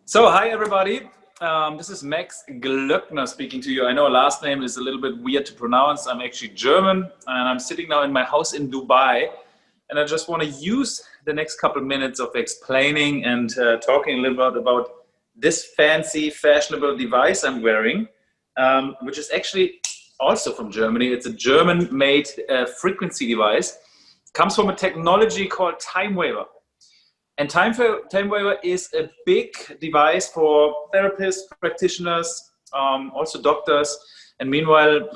So, hi everybody. This is Max Glockner speaking to you. I know last name is a little bit weird to pronounce. I'm actually German and I'm sitting now in my house in Dubai. And I just want to use the next couple minutes of explaining and talking a little bit about this fancy, fashionable device I'm wearing, which is actually also from Germany. It's a German-made frequency device. It comes from a technology called Time Waver. And Time Waver is a big device for therapists, practitioners, also doctors. And meanwhile,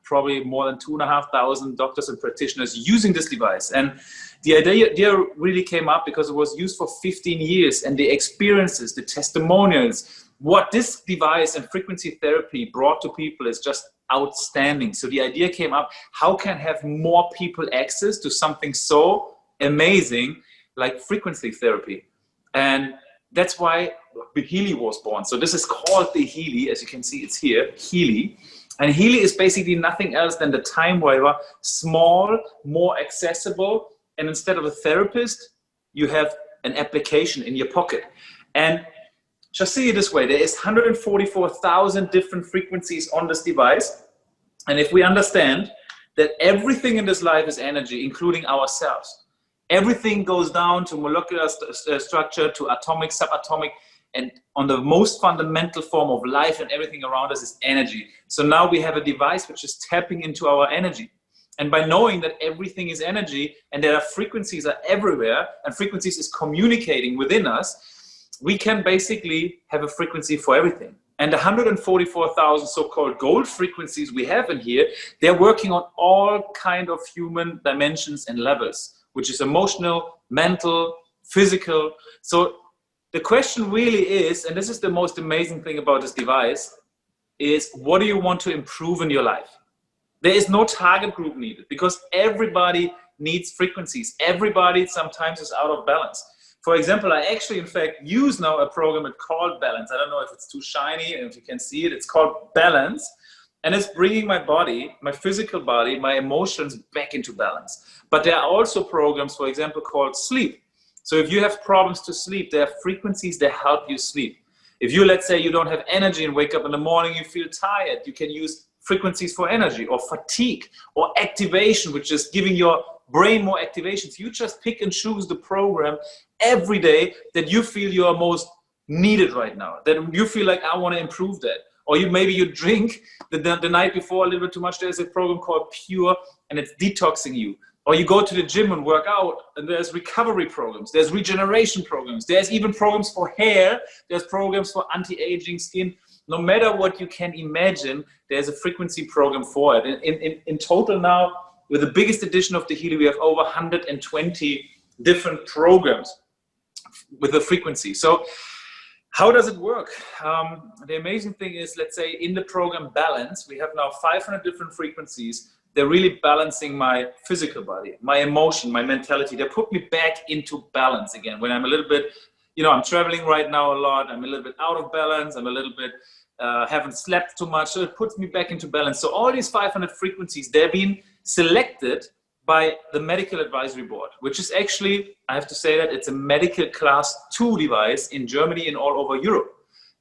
probably more than 2,500 doctors and practitioners using this device. And the idea really came up because it was used for 15 years, and the experiences, the testimonials, what this device and frequency therapy brought to people is just outstanding. So the idea came up, how can have more people access to something so amazing like frequency therapy? And that's why the Healy was born. So this is called the Healy. As you can see, it's here, Healy. And Healy is basically nothing else than the Time Waver, small, more accessible. And instead of a therapist, you have an application in your pocket. And just see it this way, there is 144,000 different frequencies on this device. And if we understand that everything in this life is energy, including ourselves, everything goes down to molecular structure, to atomic, subatomic, and on the most fundamental form of life and everything around us is energy. So now we have a device which is tapping into our energy. And by knowing that everything is energy and there are frequencies are everywhere and frequencies is communicating within us, we can basically have a frequency for everything. And the 144,000 so-called gold frequencies we have in here, they're working on all kind of human dimensions and levels, which is emotional, mental, physical. So the question really is, and this is the most amazing thing about this device, is what do you want to improve in your life? There is no target group needed because everybody needs frequencies. Everybody sometimes is out of balance. For example, I actually, in fact, use now a program called Balance. I don't know if it's too shiny and if you can see it. It's called Balance. And it's bringing my body, my physical body, my emotions back into balance. But there are also programs, for example, called Sleep. So if you have problems to sleep, there are frequencies that help you sleep. If you, let's say, you don't have energy and wake up in the morning, you feel tired, you can use frequencies for energy or fatigue or activation, which is giving your brain more activations. You just pick and choose the program every day that you feel you are most needed right now, that you feel like I want to improve that. Or maybe you drink the night before a little bit too much. There's a program called Pure and it's detoxing you. Or you go to the gym and work out and there's recovery programs, there's regeneration programs, there's even programs for hair, there's programs for anti-aging skin. No matter what you can imagine, there's a frequency program for it. In total now, with the biggest edition of the Healy, we have over 120 different programs with the frequency. So how does it work? The amazing thing is, let's say in the program Balance, we have now 500 different frequencies. They're really balancing my physical body, my emotion, my mentality. They put me back into balance again. When I'm a little bit, I'm traveling right now a lot. I'm a little bit out of balance. I'm a little bit, haven't slept too much. So it puts me back into balance. So all these 500 frequencies, they're being selected by the Medical Advisory Board, which is actually, I have to say that it's a medical class 2 device in Germany and all over Europe.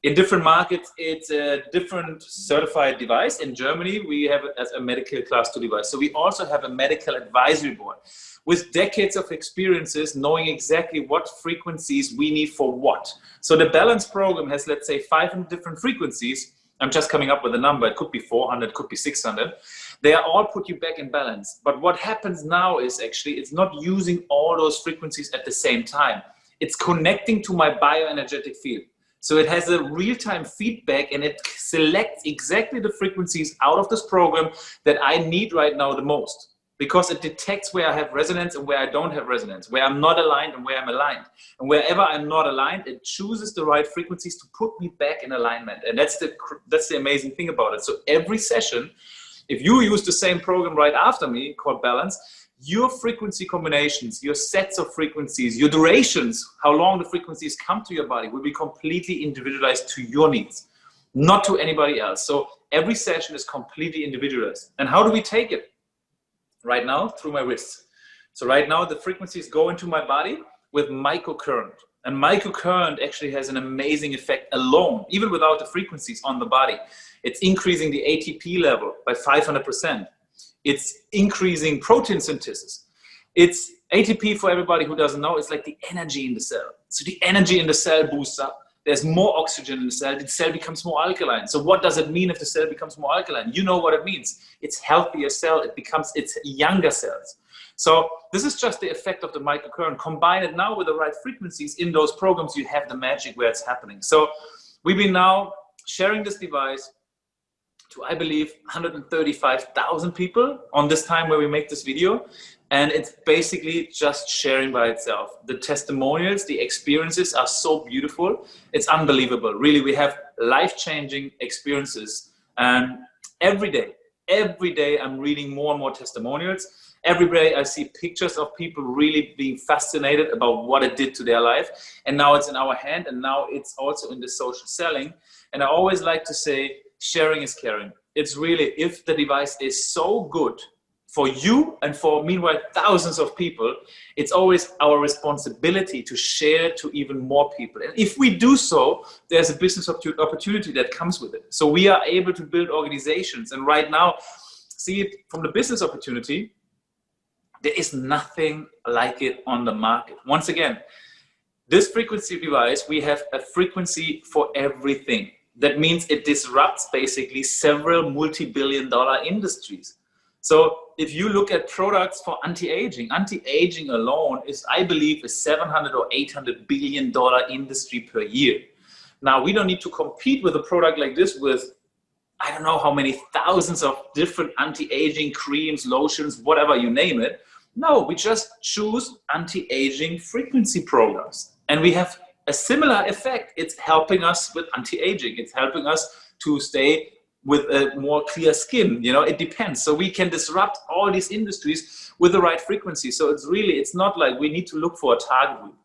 In different markets, it's a different certified device. In Germany, we have it as a medical class 2 device. So we also have a Medical Advisory Board with decades of experiences knowing exactly what frequencies we need for what. So the Balance program has, let's say, 500 different frequencies. I'm just coming up with a number. It could be 400, could be 600. They are all put you back in balance. But what happens now is actually, it's not using all those frequencies at the same time. It's connecting to my bioenergetic field. So it has a real-time feedback and it selects exactly the frequencies out of this program that I need right now the most. Because it detects where I have resonance and where I don't have resonance, where I'm not aligned and where I'm aligned. And wherever I'm not aligned, it chooses the right frequencies to put me back in alignment. And that's the amazing thing about it. So every session, if you use the same program right after me called Balance, your frequency combinations, your sets of frequencies, your durations, how long the frequencies come to your body will be completely individualized to your needs, not to anybody else. So every session is completely individualized. And how do we take it? Right now, through my wrists. So right now, the frequencies go into my body with microcurrent. And microcurrent actually has an amazing effect alone, even without the frequencies on the body. It's increasing the ATP level by 500%. It's increasing protein synthesis. It's ATP, for everybody who doesn't know, it's like the energy in the cell. So the energy in the cell boosts up. There's more oxygen in the cell becomes more alkaline. So what does it mean if the cell becomes more alkaline? You know what it means. It's healthier cell, it's younger cells. So this is just the effect of the microcurrent. Combine it now with the right frequencies in those programs, you have the magic where it's happening. So we've been now sharing this device to, I believe, 135,000 people on this time where we make this video. And it's basically just sharing by itself. The testimonials, the experiences are so beautiful. It's unbelievable. Really, we have life-changing experiences. And every day I'm reading more and more testimonials. Every day I see pictures of people really being fascinated about what it did to their life. And now it's in our hand, and now it's also in the social selling. And I always like to say, sharing is caring. It's really, if the device is so good for you and for, meanwhile, thousands of people, it's always our responsibility to share to even more people. And if we do so, there's a business opportunity that comes with it. So we are able to build organizations. And right now, see it from the business opportunity, there is nothing like it on the market. Once again, this frequency device, we have a frequency for everything. That means it disrupts basically several multi-billion-dollar industries. So if you look at products for anti-aging alone is, I believe, a $700 or $800 billion industry per year. Now, we don't need to compete with a product like this with, I don't know how many thousands of different anti-aging creams, lotions, whatever you name it. No, we just choose anti-aging frequency programs. And we have a similar effect. It's helping us with anti-aging. It's helping us to stay with a more clear skin. You know, it depends. So we can disrupt all these industries with the right frequency. So it's not like we need to look for a target group,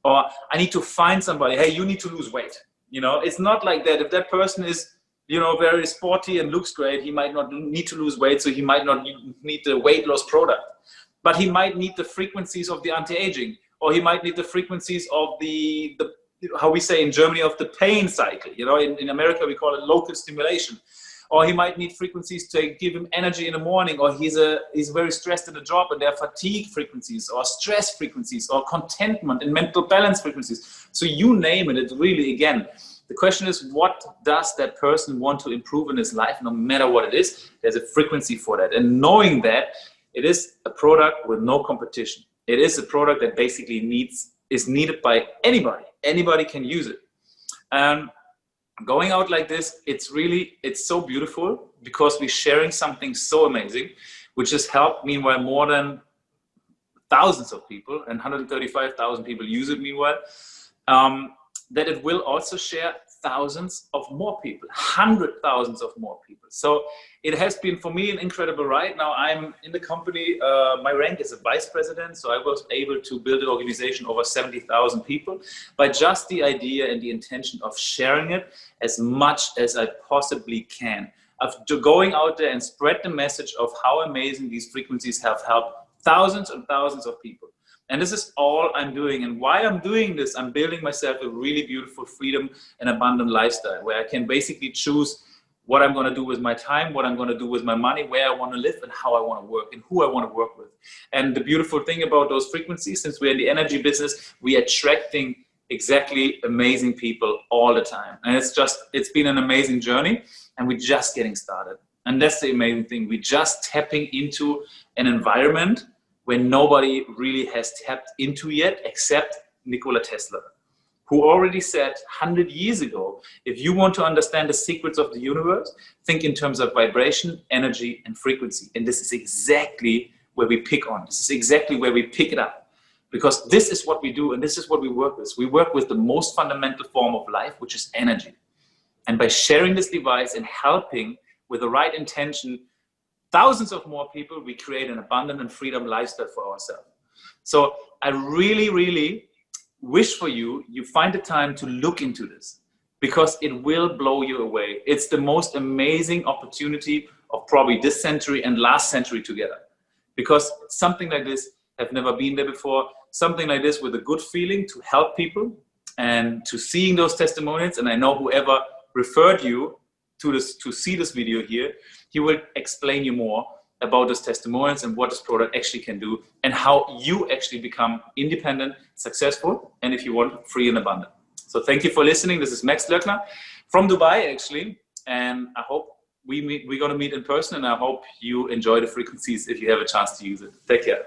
or I need to find somebody, hey, you need to lose weight. You know, it's not like that. If that person is, you know, very sporty and looks great, he might not need to lose weight. So he might not need the weight loss product, but he might need the frequencies of the anti-aging, or he might need the frequencies of the how we say in Germany, of the pain cycle. You know, in America, we call it local stimulation. Or he might need frequencies to give him energy in the morning, or he's very stressed in the job and there are fatigue frequencies, or stress frequencies, or contentment and mental balance frequencies. So you name it, it's really, again, the question is, what does that person want to improve in his life? No matter what it is, there's a frequency for that. And knowing that, it is a product with no competition. It is a product that basically is needed by anybody. Anybody can use it. Going out like this, it's so beautiful, because we're sharing something so amazing, which has helped, meanwhile, more than thousands of people, and 135,000 people use it, meanwhile, that it will also share thousands of more people, 100,000s of more people. So it has been, for me, an incredible ride. Now I'm in the company, my rank is a vice president, so I was able to build an organization over 70,000 people by just the idea and the intention of sharing it as much as I possibly can, of going out there and spread the message of how amazing these frequencies have helped thousands and thousands of people. And this is all I'm doing. And why I'm doing this, I'm building myself a really beautiful freedom and abundant lifestyle, where I can basically choose what I'm going to do with my time, what I'm going to do with my money, where I want to live, and how I want to work, and who I want to work with. And the beautiful thing about those frequencies, since we're in the energy business, we're attracting exactly amazing people all the time. And it's been an amazing journey, and we're just getting started. And that's the amazing thing. We're just tapping into an environment where nobody really has tapped into yet, except Nikola Tesla, who already said 100 years ago, if you want to understand the secrets of the universe, think in terms of vibration, energy, and frequency. And this is exactly where we pick on. This is exactly where we pick it up. Because this is what we do, and this is what we work with. We work with the most fundamental form of life, which is energy. And by sharing this device and helping with the right intention, thousands of more people, we create an abundant and freedom lifestyle for ourselves. So I really, really wish for you find the time to look into this, because it will blow you away. It's the most amazing opportunity of probably this century and last century together, because something like this have never been there before. something like this with a good feeling to help people and to seeing those testimonials. And I know whoever referred you to this, to see this video here, he will explain you more about those testimonials and what this product actually can do and how you actually become independent, successful, and if you want, free and abundant. So thank you for listening. This is Max Glockner from Dubai, actually, and I hope we're going to meet in person, and I hope you enjoy the frequencies if you have a chance to use it. Take care.